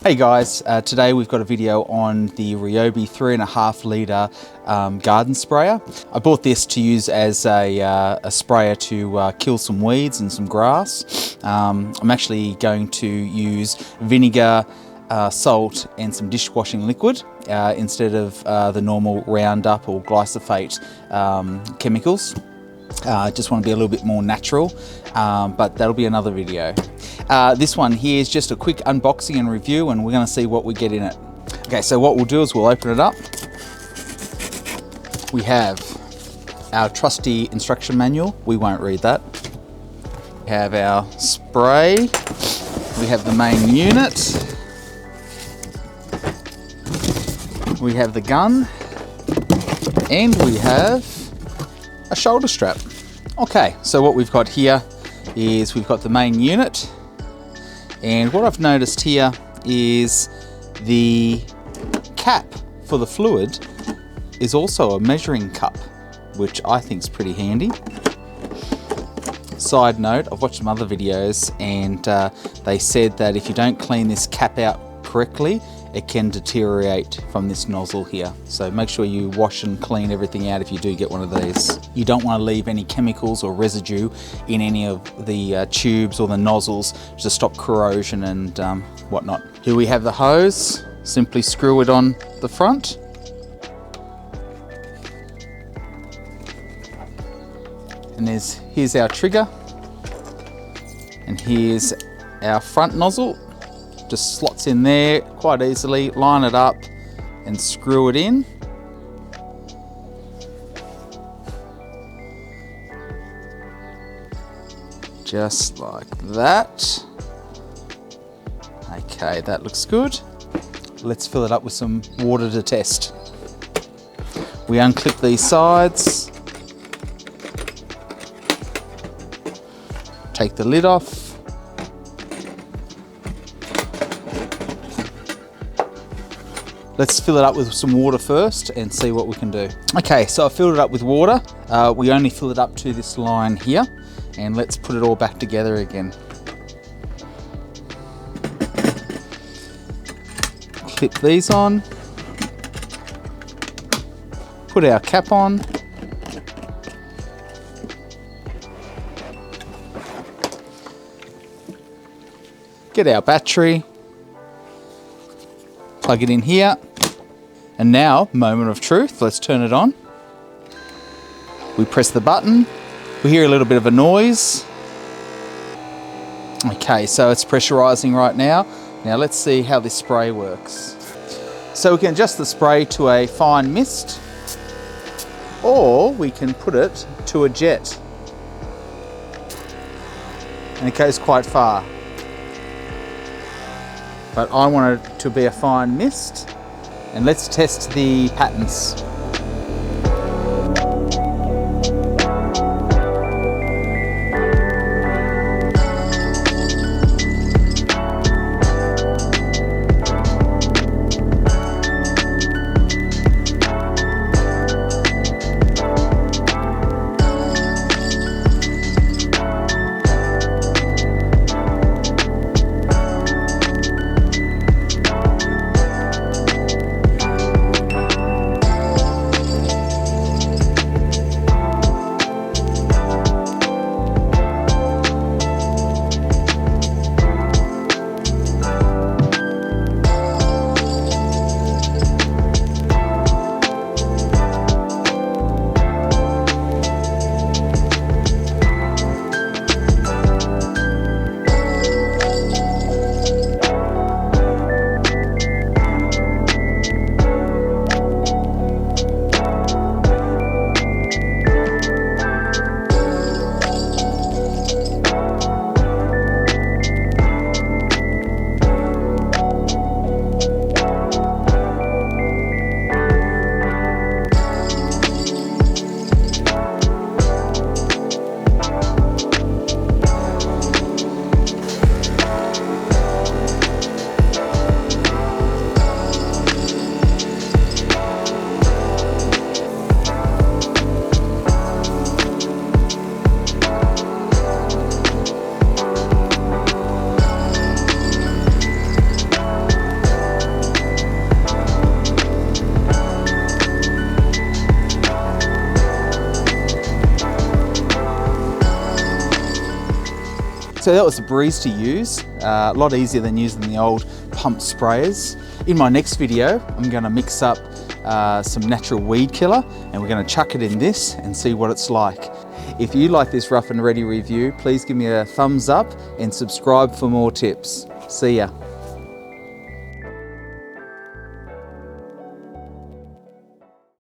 Hey guys, today we've got a video on the Ryobi 3.5 litre garden sprayer. I bought this to use as a sprayer to kill some weeds and some grass. I'm actually going to use vinegar, salt and some dishwashing liquid instead of the normal Roundup or glyphosate chemicals. I just want to be a little bit more natural, but that'll be another video. This one here is just a quick unboxing and review, and we're going to see what we get in it. Okay, so what we'll do is we'll open it up. We have our trusty instruction manual. We won't read that. We have our spray. We have the main unit. We have the gun. And we have a shoulder strap. Okay, so what we've got here is we've got the main unit. And what I've noticed here is the cap for the fluid is also a measuring cup, which I think is pretty handy. Side note, I've watched some other videos and they said that if you don't clean this cap out correctly, it can deteriorate from this nozzle here. So make sure you wash and clean everything out if you do get one of these. You don't want to leave any chemicals or residue in any of the tubes or the nozzles to stop corrosion and whatnot. Here we have the hose. Simply screw it on the front. And here's our trigger. And here's our front nozzle. Just slots in there quite easily. Line it up and screw it in. Just like that. Okay, that looks good. Let's fill it up with some water to test. We unclip these sides. Take the lid off. Let's fill it up with some water first and see what we can do. Okay, so I filled it up with water. We only fill it up to this line here, and let's put it all back together again. Clip these on. Put our cap on. Get our battery. Plug it in here. And now, moment of truth, let's turn it on. We press the button. We hear a little bit of a noise. Okay, so it's pressurizing right now. Now let's see how this spray works. So we can adjust the spray to a fine mist, or we can put it to a jet. And it goes quite far. But I want it to be a fine mist. And let's test the patterns. So that was a breeze to use, a lot easier than using the old pump sprayers. In my next video, I'm going to mix up some natural weed killer and we're going to chuck it in this and see what it's like. If you like this rough and ready review, please give me a thumbs up and subscribe for more tips. See ya.